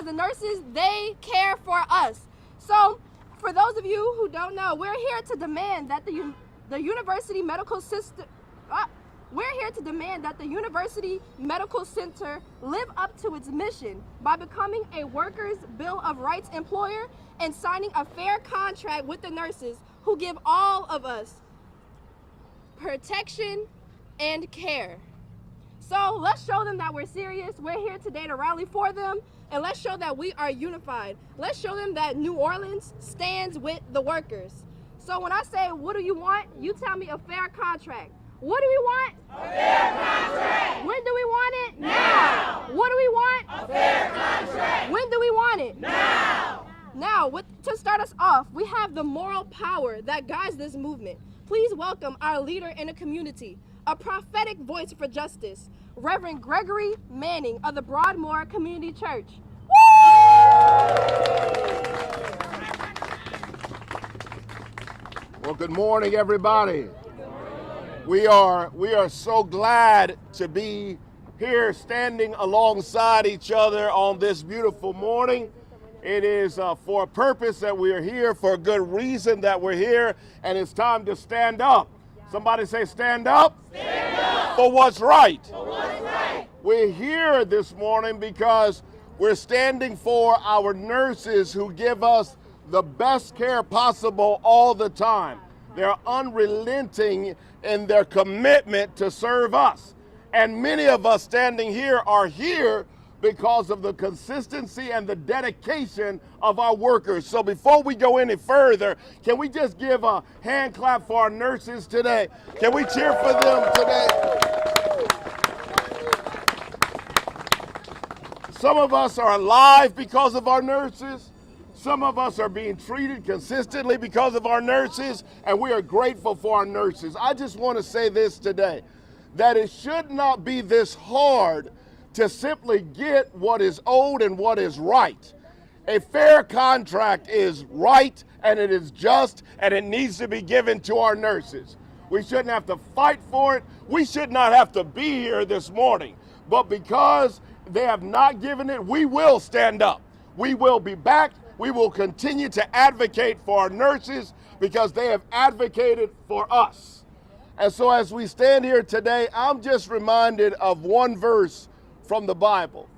because the nurses, they care for us. So for those of you who don't know, we're here to demand that the university medical system, we're here to demand that the University Medical Center live up to its mission by becoming a workers' Bill of Rights employer and signing a fair contract with the nurses who give all of us protection and care. So let's show them that we're serious. We're here today to rally for them, and let's show that we are unified. Let's show them that New Orleans stands with the workers. So when I say, what do you want? You tell me a fair contract. What do we want? A fair contract. When do we want it? Now. What do we want? A fair contract. When do we want it? Now. Now, to start us off, we have the moral power that guides this movement. Please welcome our leader in the community, a prophetic voice for justice, Reverend Gregory Manning of the Broadmoor Community Church. Well, good morning, everybody. We are so glad to be here standing alongside each other on this beautiful morning. It is for a purpose that we are here, for a good reason that we're here, and it's time to stand up. Somebody say stand up. Stand up. For what's right. For what's right. We're here this morning because we're standing for our nurses who give us the best care possible all the time. They're unrelenting in their commitment to serve us. And many of us standing here are here because of the consistency and the dedication of our workers. So before we go any further, can we just give a hand clap for our nurses today? Can we cheer for them today? Some of us are alive because of our nurses. Some of us are being treated consistently because of our nurses, and we are grateful for our nurses. I just want to say this today, that it should not be this hard to simply get what is owed and what is right. A fair contract is right, and it is just, and it needs to be given to our nurses. We shouldn't have to fight for it. We should not have to be here this morning. But because they have not given it, we will stand up. We will be back. We will continue to advocate for our nurses because they have advocated for us. And so as we stand here today, I'm just reminded of one verse from the Bible.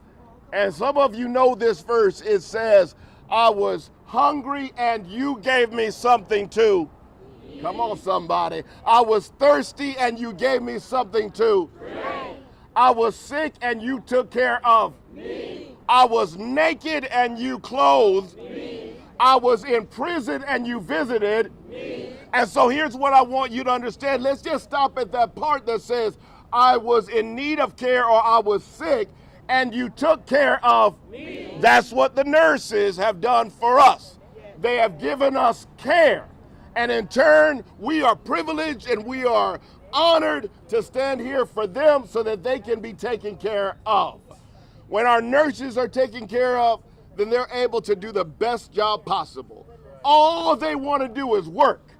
And some of you know this verse. It says, I was hungry and you gave me something to. Come on, somebody. I was thirsty and you gave me something to. I was sick and you took care of me. I was naked and you clothed me. I was in prison and you visited me. And so here's what I want you to understand. Let's just stop at that part that says, I was in need of care or I was sick and you took care of me. That's what the nurses have done for us. They have given us care. And in turn, we are privileged and we are honored to stand here for them so that they can be taken care of. When our nurses are taken care of, then they're able to do the best job possible. All they want to do is work.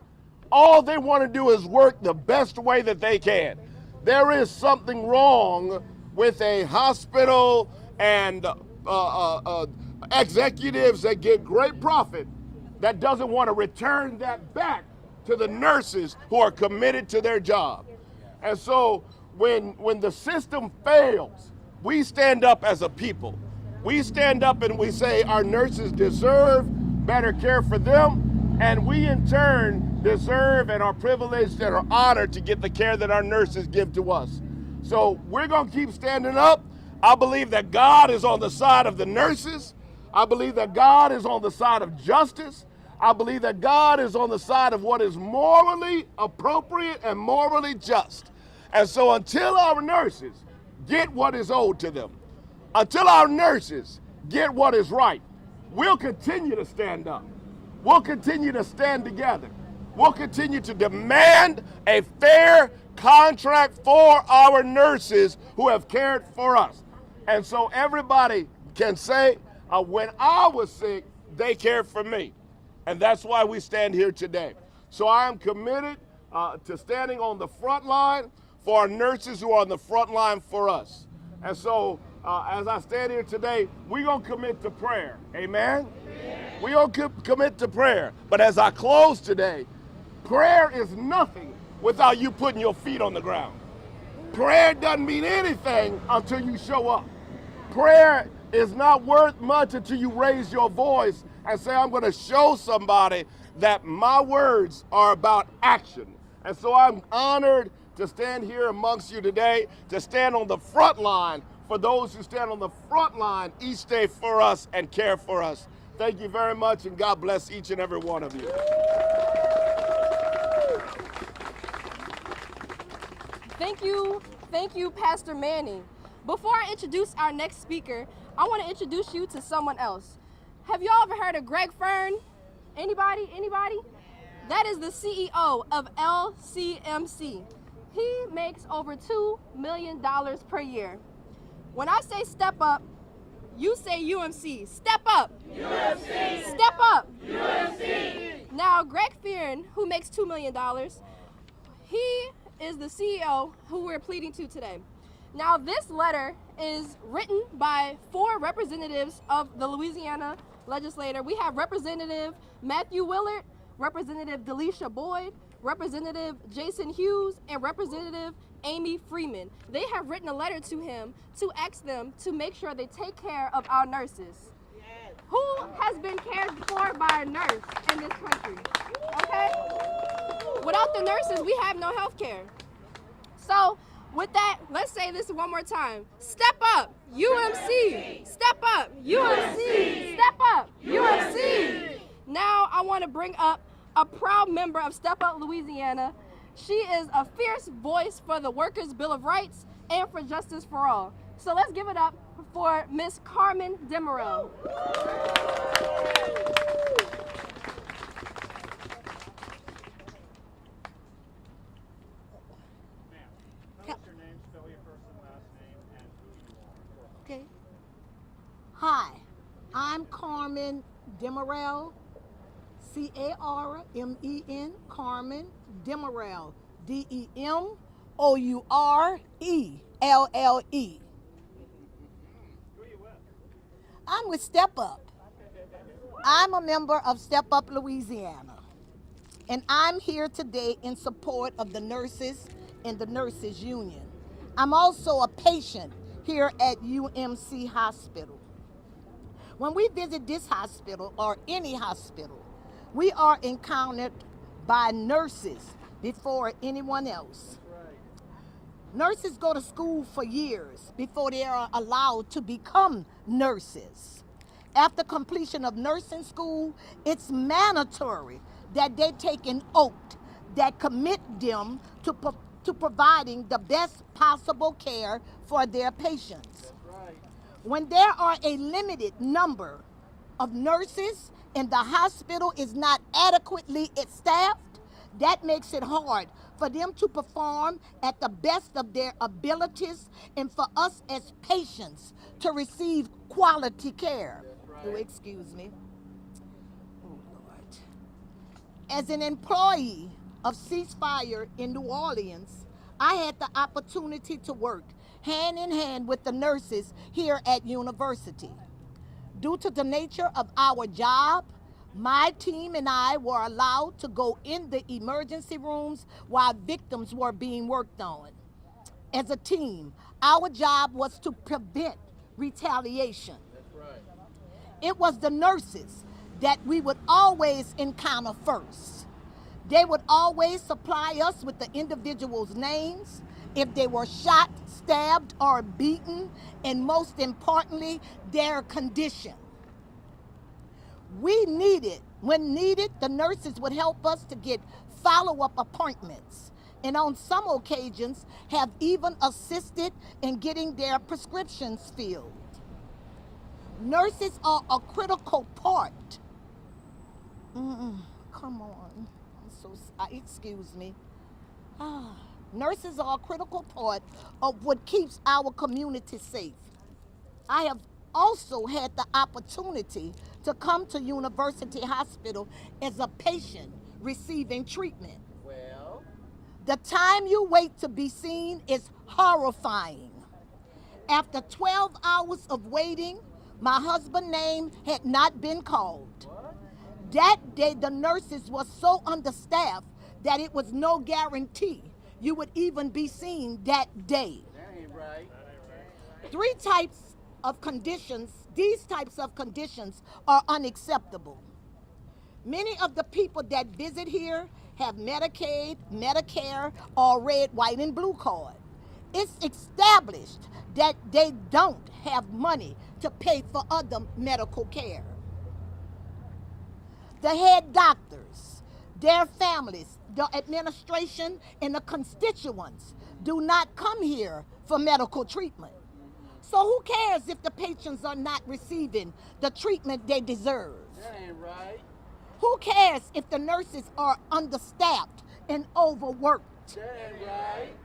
All they want to do is work the best way that they can. There is something wrong with a hospital and executives that get great profit that doesn't want to return that back to the nurses who are committed to their job. And so when the system fails, we stand up as a people. We stand up and we say our nurses deserve better care for them, and we in turn deserve and are privileged and are honored to get the care that our nurses give to us. So we're going to keep standing up. I believe that God is on the side of the nurses. I believe that God is on the side of justice. I believe that God is on the side of what is morally appropriate and morally just. And so until our nurses get what is owed to them, until our nurses get what is right, we'll continue to stand up. We'll continue to stand together. We'll continue to demand a fair contract for our nurses who have cared for us. And so everybody can say, when I was sick, they cared for me. And that's why we stand here today. So I am committed to standing on the front line for our nurses who are on the front line for us. And so as I stand here today, we're going to commit to prayer. Amen? We're going to commit to prayer. But as I close today, prayer is nothing without you putting your feet on the ground. Prayer doesn't mean anything until you show up. Prayer is not worth much until you raise your voice and say, I'm going to show somebody that my words are about action. And so I'm honored to stand here amongst you today, to stand on the front line for those who stand on the front line each day for us and care for us. Thank you very much, and God bless each and every one of you. Thank you, Pastor Manning. Before I introduce our next speaker, I want to introduce you to someone else. Have y'all ever heard of Greg Fern? Anybody? That is the CEO of LCMC. He makes over $2 million per year. When I say step up, you say UMC. Step up. UMC. Step up. UMC. Now, Greg Fearon, who makes $2 million, he is the CEO who we're pleading to today. Now, this letter is written by 4 representatives of the Louisiana legislature. We have Representative Matthew Willard, Representative Delisha Boyd, Representative Jason Hughes, and Representative Amy Freeman. They have written a letter to him to ask them to make sure they take care of our nurses. Yes. Who has been cared for by a nurse in this country? Okay? Without the nurses, we have no health care. So, with that, let's say this one more time. Step up, UMC. Step up, UMC. Step up, UMC. Now I want to bring up a proud member of Step Up Louisiana. She is a fierce voice for the Workers' Bill of Rights and for justice for all. So let's give it up for Miss Carmen Demerel. Okay. Hi, I'm Carmen Demerel, C-A-R-M-E-N, Carmen Demerel, D-E-M-O-U-R-E-L-L-E. I'm with Step Up. I'm a member of Step Up Louisiana, and I'm here today in support of the nurses and the nurses union. I'm also a patient here at UMC Hospital. When we visit this hospital or any hospital, we are encountered by nurses before anyone else. Nurses go to school for years before they are allowed to become nurses. After completion of nursing school, it's mandatory that they take an oath that commit them to providing the best possible care for their patients. When there are a limited number of nurses and the hospital is not adequately staffed, that makes it hard for them to perform at the best of their abilities and for us as patients to receive quality care. Oh, excuse me. Oh, Lord. As an employee of Ceasefire in New Orleans, I had the opportunity to work hand in hand with the nurses here at university. Due to the nature of our job, my team and I were allowed to go in the emergency rooms while victims were being worked on. As a team, our job was to prevent retaliation. That's right. It was the nurses that we would always encounter first. They would always supply us with the individuals' names, if they were shot, stabbed, or beaten, and most importantly, their condition. When needed, the nurses would help us to get follow-up appointments, and on some occasions have even assisted in getting their prescriptions filled. Nurses are a critical part. Come on, excuse me. Nurses are a critical part of what keeps our community safe. I have also had the opportunity to come to University Hospital as a patient receiving treatment. Well, the time you wait to be seen is horrifying. After 12 hours of waiting, my husband's name had not been called. That day, the nurses were so understaffed that it was no guarantee you would even be seen that day. That ain't right. These types of conditions are unacceptable. Many of the people that visit here have Medicaid, Medicare, or red, white, and blue card. It's established that they don't have money to pay for other medical care. The head doctors, their families, the administration, and the constituents do not come here for medical treatment. So who cares if the patients are not receiving the treatment they deserve? That ain't right. Who cares if the nurses are understaffed and overworked? That ain't right.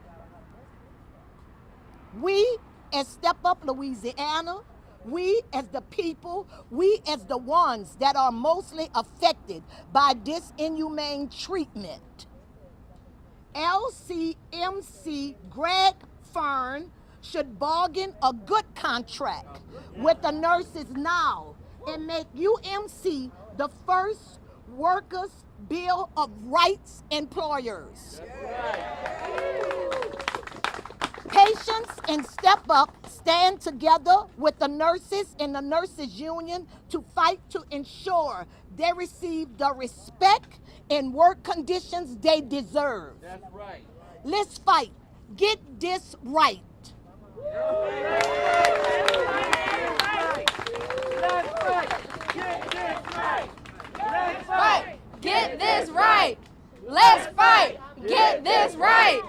We as Step Up Louisiana, we as the people, we as the ones that are mostly affected by this inhumane treatment. LCMC Greg Fern should bargain a good contract with the nurses now and make UMC the first workers' bill of rights employers. Patients and Step Up stand together with the nurses and the nurses union to fight to ensure they receive the respect and work conditions they deserve. That's right. Let's fight. Get this right. Let's fight. Get this right. Let's Fight! Get this right! Let's fight! Get this right!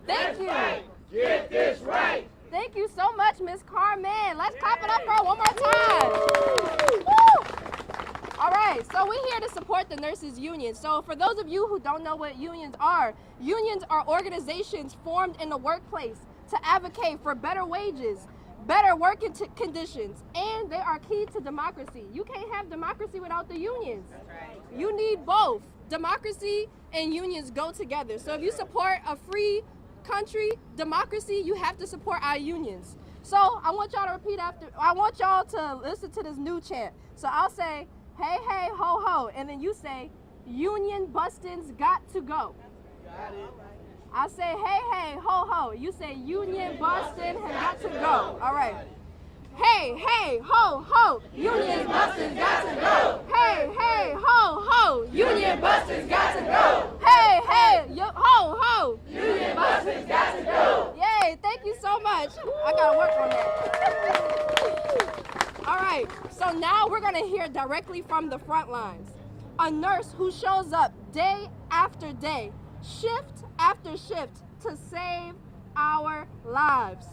Thank you. Get this right. Thank you so much, Ms. Carmen. Let's clap it up for her one more time. Woo! All right, so we're here to support the nurses union. So for those of you who don't know what unions are organizations formed in the workplace to advocate for better wages, better working conditions, and they are key to democracy. You can't have democracy without the unions. You need both. Democracy and unions go together. So if you support a free country, democracy, you have to support our unions. So I want y'all to repeat after, I want y'all to listen to this new chant. So I'll say, hey, hey, ho, ho, and then you say, union bustin's got to go. Got it. I say, hey, hey, ho, ho. You say, union bustin' has got to go. All right. Hey, hey, ho, ho. Union bustin's got to go. Hey, hey, ho, ho. Union bustin's got to go. Hey, hey, ho, ho. Union bustin's got to go. Yay, thank you so much. I got to work on that. All right, so now we're going to hear directly from the front lines. A nurse who shows up day after day, shift after shift to save our lives.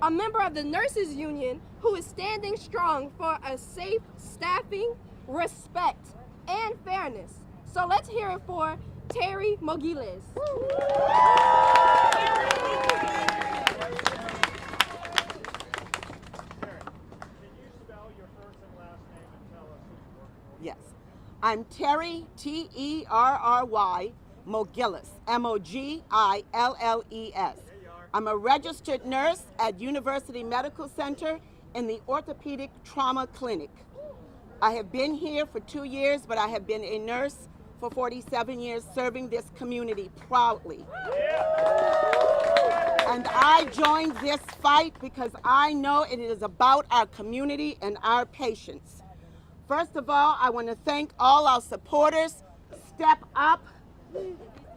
A member of the nurses union who is standing strong for a safe staffing, respect, and fairness. So let's hear it for Terry Mogiles. Yes. I'm Terry, T-E-R-R-Y, Mogillis, M-O-G-I-L-L-E-S. I'm a registered nurse at University Medical Center in the Orthopedic Trauma Clinic. I have been here for 2 years, but I have been a nurse for 47 years, serving this community proudly. And I joined this fight because I know it is about our community and our patients. First of all, I want to thank all our supporters. Step Up.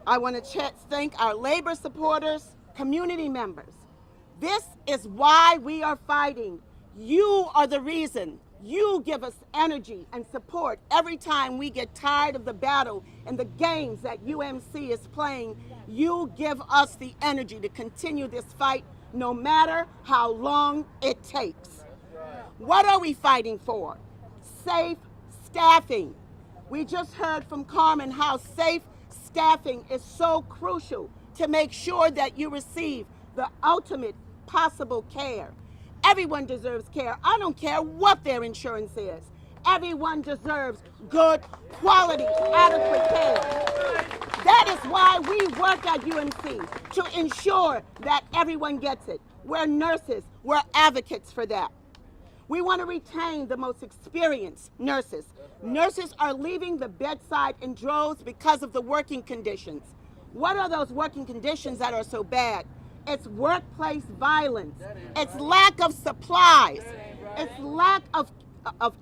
I want to thank our labor supporters, community members. This is why we are fighting. You are the reason. You give us energy and support every time we get tired of the battle and the games that UMC is playing. You give us the energy to continue this fight no matter how long it takes. What are we fighting for? Safe staffing. We just heard from Carmen how safe staffing is so crucial to make sure that you receive the ultimate possible care. Everyone deserves care. I don't care what their insurance is. Everyone deserves good, quality, adequate care. That is why we work at UMC, to ensure that everyone gets it. We're nurses. We're advocates for that. We want to retain the most experienced nurses. Nurses are leaving the bedside in droves because of the working conditions. What are those working conditions that are so bad? It's workplace violence. It's lack of supplies. It's lack of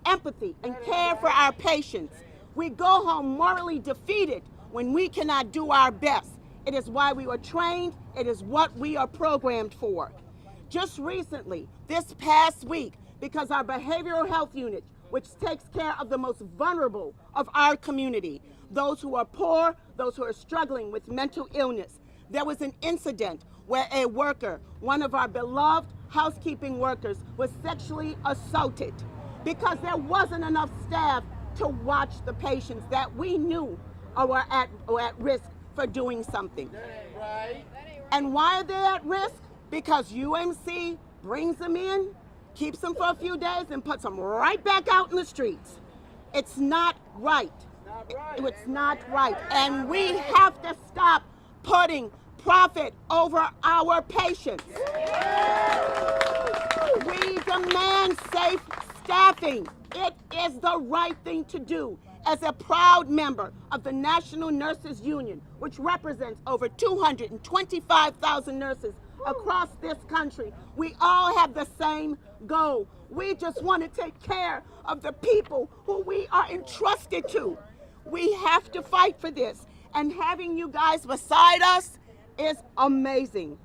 empathy and care for our patients. We go home morally defeated when we cannot do our best. It is why we were trained. It is what we are programmed for. Just recently, this past week, because our behavioral health unit, which takes care of the most vulnerable of our community, those who are poor, those who are struggling with mental illness, there was an incident where a worker, one of our beloved housekeeping workers, was sexually assaulted because there wasn't enough staff to watch the patients that we knew were at risk for doing something. And why are they at risk? Because UMC brings them in, keeps them for a few days, and puts them right back out in the streets. It's not right. It's not right. And we have to stop putting profit over our patients. We demand safe staffing. It is the right thing to do. As a proud member of the National Nurses Union, which represents over 225,000 nurses across this country, we all have the same goal. We just want to take care of the people who we are entrusted to. We have to fight for this, and having you guys beside us is amazing.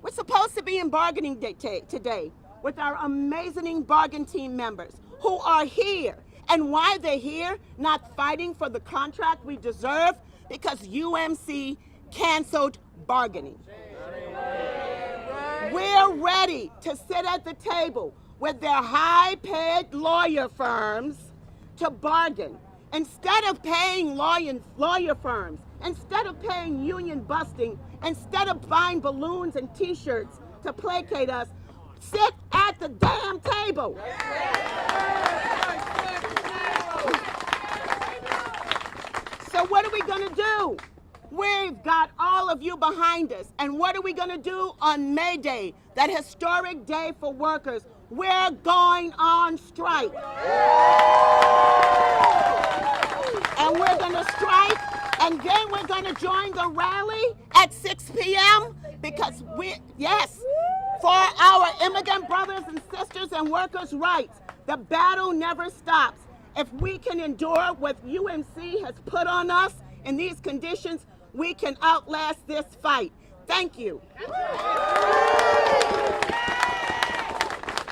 We're supposed to be in bargaining today with our amazing bargain team members who are here. And why they're here, not fighting for the contract we deserve, because UMC canceled bargaining. We're ready to sit at the table with their high-paid lawyer firms to bargain. Instead of paying lawyer firms, instead of paying union busting, instead of buying balloons and T-shirts to placate us, sit at the damn table. So what are we going to do? We've got all of you behind us. And what are we going to do on May Day, that historic day for workers? We're going on strike. And we're going to strike, and then we're going to join the rally at 6 p.m. because for our immigrant brothers and sisters and workers' rights. The battle never stops. If we can endure what UMC has put on us in these conditions, we can outlast this fight. Thank you.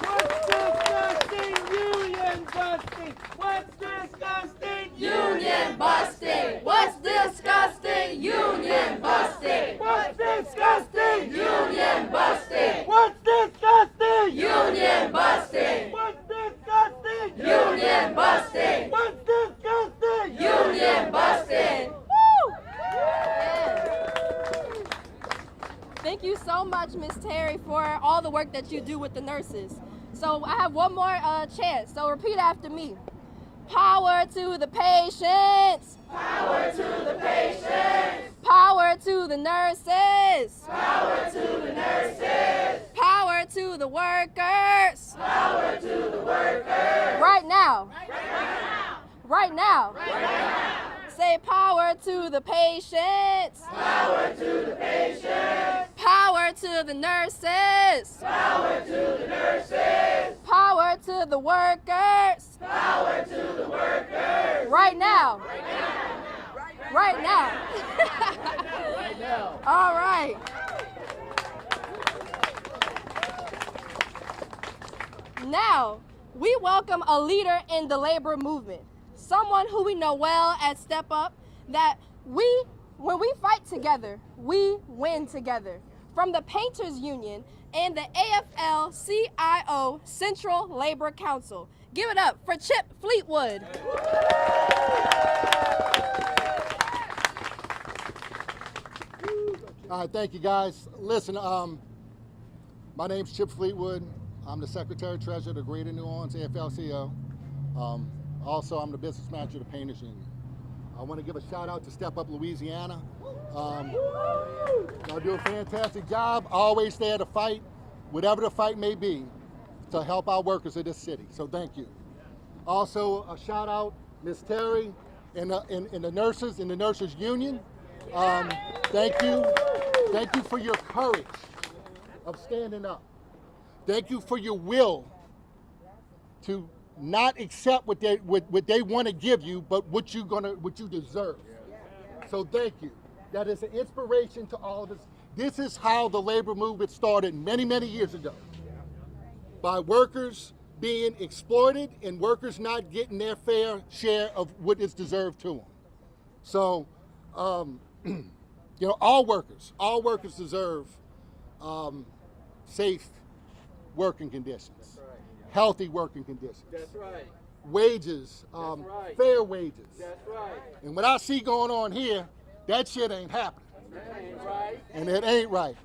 What's disgusting? Union busting. What's disgusting? Union busting. What's disgusting? Union busting. What's disgusting? Union busting. What's disgusting? Union busting. What's disgusting? Union busting. Thank you so much, Ms. Terry, for all the work that you do with the nurses. So I have one more chance, so repeat after me. Power to the patients. Power to the patients. Power to the nurses. Power to the nurses. Power to the workers. Power to the workers. Right now. Right now. Right now. Say power to the patients. Power to the patients. Power to the nurses. Power to the nurses. Power to the workers. Power to the workers. Right now. Right now. All right. Now, we welcome a leader in the labor movement, someone who we know well at Step Up, that when we fight together, we win together. From the Painters Union and the AFL-CIO Central Labor Council. Give it up for Chip Fleetwood. All right, thank you guys. Listen, my name's Chip Fleetwood. I'm the Secretary Treasurer of the Greater New Orleans AFL-CIO. Also, I'm the business manager of the Painters Union. I want to give a shout out to Step Up Louisiana. Y'all do a fantastic job. Always there to fight. whatever the fight may be, to help our workers in this city. So thank you. Also, a shout out, Ms. Terry and the nurses in the nurses union. Thank you. Thank you for your courage of standing up. Thank you for your will to not accept what they want to give you, but what you deserve. So thank you. That is an inspiration to all of us. This is how the labor movement started many, many years ago. By workers being exploited and workers not getting their fair share of what is deserved to them. So, all workers deserve safe working conditions, healthy working conditions. That's right. Wages, right. fair wages. That's right. And what I see going on here, that shit ain't happening. That ain't right. And it ain't right.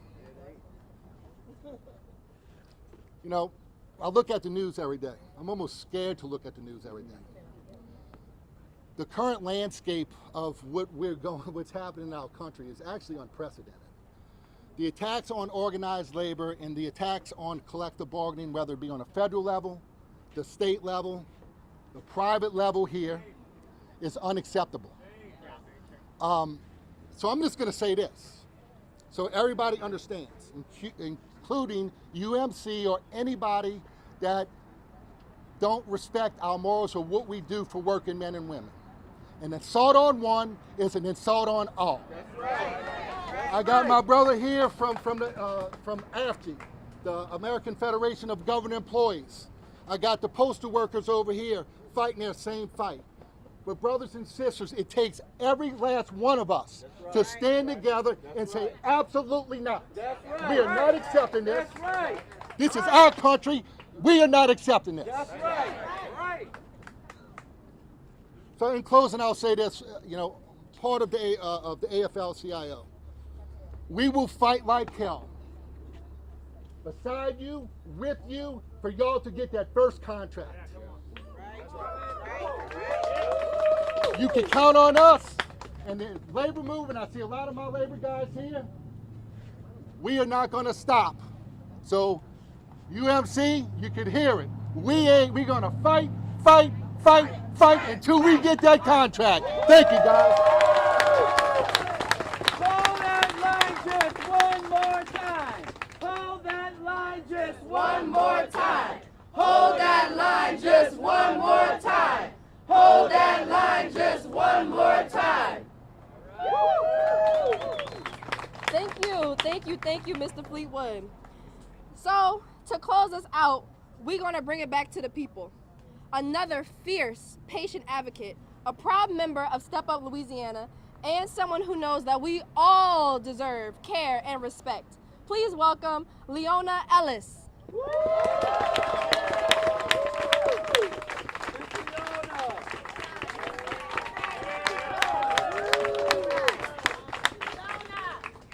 I look at the news every day. I'm almost scared to look at the news every day. The current landscape of what's happening in our country is actually unprecedented. The attacks on organized labor and the attacks on collective bargaining, whether it be on a federal level, the state level, the private level here, is unacceptable. So I'm just going to say this, so everybody understands, including UMC or anybody that don't respect our morals or what we do for working men and women. An assault on one is an insult on all. That's right. I got my brother here from AFG, the American Federation of Government Employees. I got the postal workers over here fighting their same fight. But brothers and sisters, it takes every last one of us to stand together and say, absolutely not. That's right. We are not accepting this. That's right. This is our country. We are not accepting this. That's right. Right. So in closing, I'll say this, part of the AFL-CIO. We will fight like hell. Beside you, with you, for y'all to get that first contract. You can count on us. And the labor movement, I see a lot of my labor guys here. We are not going to stop. So UMC, you can hear it. We're going to fight until we get that contract. Thank you, guys. Hold that line just one more time. Hold that line just one more time. Hold that line just one more time. Hold that line just one more time. Thank you, Mr. Fleetwood. So, to close us out, we're going to bring it back to the people. Another fierce patient advocate, a proud member of Step Up Louisiana, and someone who knows that we all deserve care and respect. Please welcome Leona Ellis.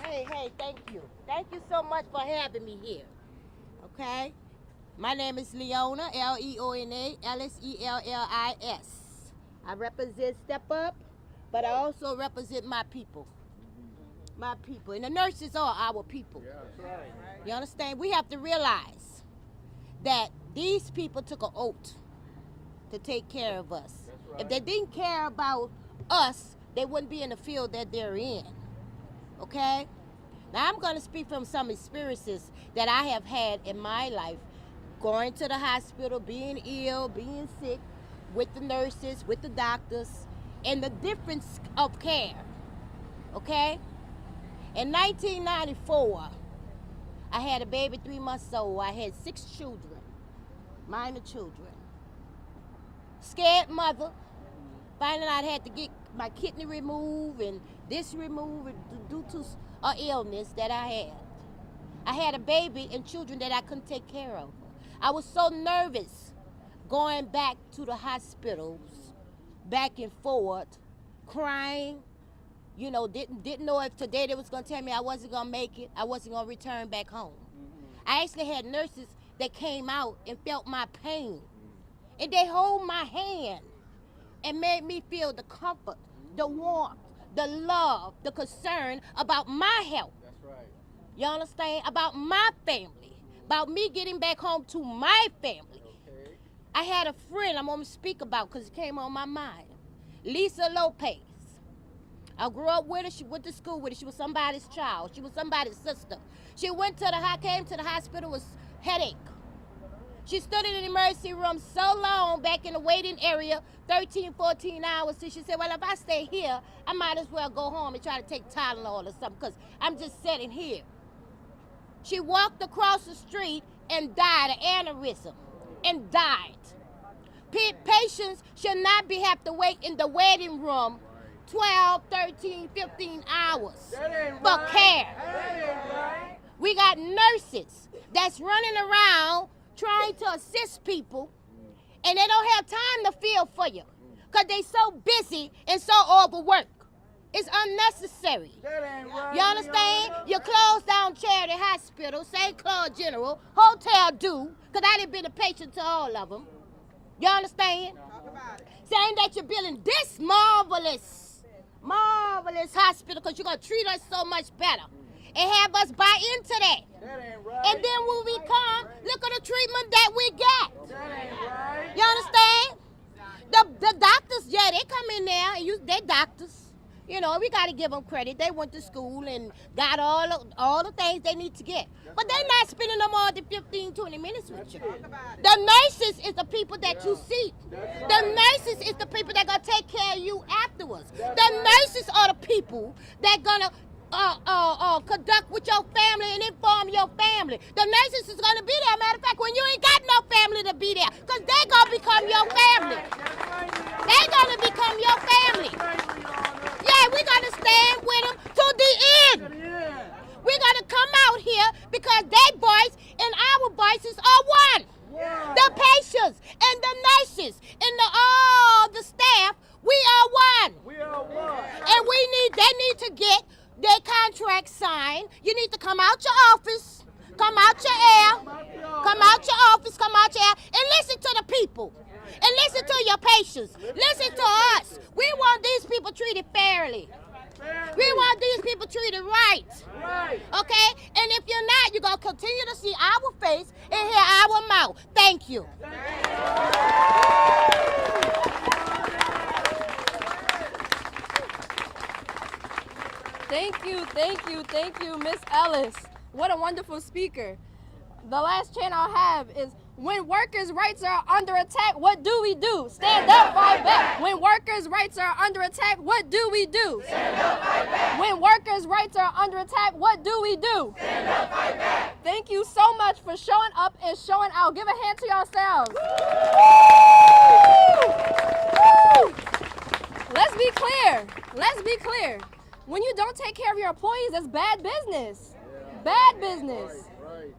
Hey, thank you. Thank you so much for having me here. Okay? My name is Leona, Leona, Ellis. I represent Step Up, but I also represent my people. My people. And the nurses are our people. Yeah, that's right. You understand? We have to realize that these people took an oath to take care of us. That's right. If they didn't care about us, they wouldn't be in the field that they're in. Okay? Now I'm going to speak from some experiences that I have had in my life, going to the hospital, being ill, being sick, with the nurses, with the doctors, and the difference of care. Okay? In 1994, I had a baby 3 months old. I had 6 children, minor children. Scared mother, finding out I had to get my kidney removed and this removed due to an illness that I had. I had a baby and children that I couldn't take care of. I was so nervous going back to the hospitals, back and forth, crying. You know, didn't know if today they was gonna tell me I wasn't gonna make it, I wasn't gonna return back home. I actually had nurses that came out and felt my pain. And they hold my hand and made me feel the comfort, the warmth, the love, the concern about my health. That's right. You understand? About my family, about me getting back home to my family. I had a friend I'm going to speak about because it came on my mind. Lisa Lopez. I grew up with her. She went to school with her. She was somebody's child. She was somebody's sister. She came to the hospital with headache. She stood in the emergency room so long back in the waiting area, 13, 14 hours, till she said, well, if I stay here, I might as well go home and try to take Tylenol or something because I'm just sitting here. She walked across the street and died, an aneurysm, and died. Patients should not have to wait in the waiting room 12, 13, 15 hours for care. We got nurses that's running around trying to assist people, and they don't have time to feel for you because they so busy and so overworked. It's unnecessary. You understand? You close down Charity Hospital, St. Claude General, Hotel Do, because I done been a patient to all of them. You understand? Saying that you're building this marvelous hospital because you're going to treat us so much better and have us buy into that. And then when we come, look at the treatment that we get. You understand? The doctors, yeah, they come in there and they're doctors. You know, we got to give them credit. They went to school and got all the things they need to get. But they're not spending no more than 15, 20 minutes with you. The nurses is the people that you see. The nurses is the people that going to take care of you afterwards. The nurses are the people that going to conduct with your family and inform your family. The nurses is going to be there. Matter of fact, when you ain't got no family to be there, because they going to become your family. They going to become your family. Yeah, we're going to stand with them to the end. We're going to come out here because their voice and our voices are one. The patients and the nurses and all the staff, we are one. And they need to get their contract signed. You need to come out your office, come out your air, come out your office, come out your air, and listen to the people. And listen to your patients. Listen to us. We want these people treated fairly. We want these people treated right. Okay? And if you're not, you're going to continue to see our face and hear our mouth. Thank you. Thank you, Miss Ellis. What a wonderful speaker. The last chant I'll have is, when workers' rights are under attack, what do we do? Stand up, fight back. When workers' rights are under attack, what do we do? Stand up, fight back. When workers' rights are under attack, what do we do? Stand up, fight back. Thank you so much for showing up and showing out. Give a hand to yourselves. Woo! Let's be clear. Let's be clear. When you don't take care of your employees, that's bad business. Bad business.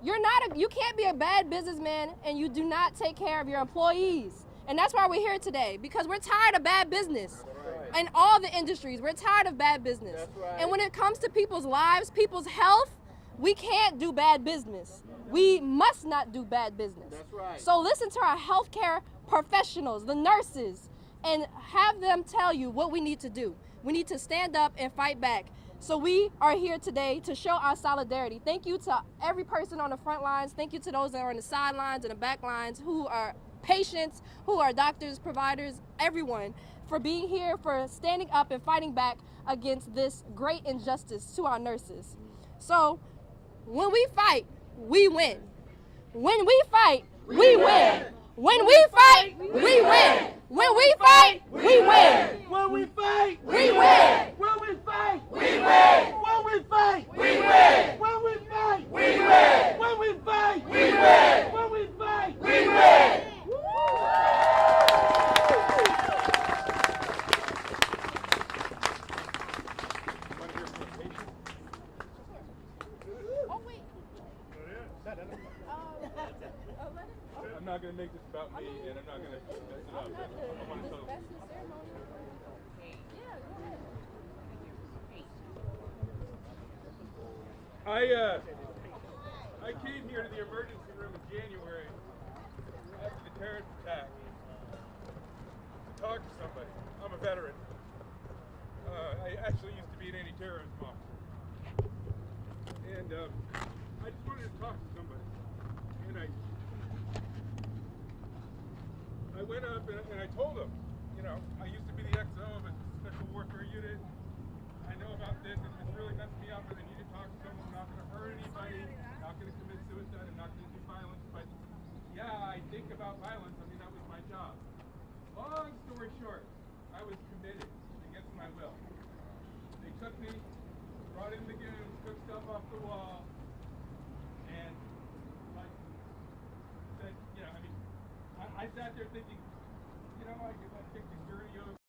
You can't be a bad businessman and you do not take care of your employees. And that's why we're here today, because we're tired of bad business. In all the industries, we're tired of bad business. And when it comes to people's lives, people's health, we can't do bad business. We must not do bad business. So listen to our healthcare professionals, the nurses, and have them tell you what we need to do. We need to stand up and fight back. So we are here today to show our solidarity. Thank you to every person on the front lines. Thank you to those that are on the sidelines and the back lines, who are patients, who are doctors, providers, everyone, for being here, for standing up and fighting back against this great injustice to our nurses. So when we fight, we win. When we fight, we win. When we fight, we win. When we fight, we win. When we fight, we win. when we fight, We win. when we fight, We win. when we fight, We win. when we fight, We win. when we fight, We win. I'm not going to make this about me, and I'm not going to mess it up. I want to tell I came here to the emergency room in January after the terrorist attack to talk to somebody. I'm a veteran. I actually used to be an anti-terrorism officer. And I just wanted to talk to somebody. I went up and I told him, you know, I used to be the XO of a special warfare unit. I know about this, and it's really messed me up, and I need to talk to someone. I'm not going to hurt anybody, not going to commit suicide, I'm not going to do violence, but yeah, I think about violence. I mean, that was my job. Long story short, I was committed against my will. They took me, brought in the goons, took stuff off the wall, and like said, you know, I mean, I sat there thinking, you know, I think the journey of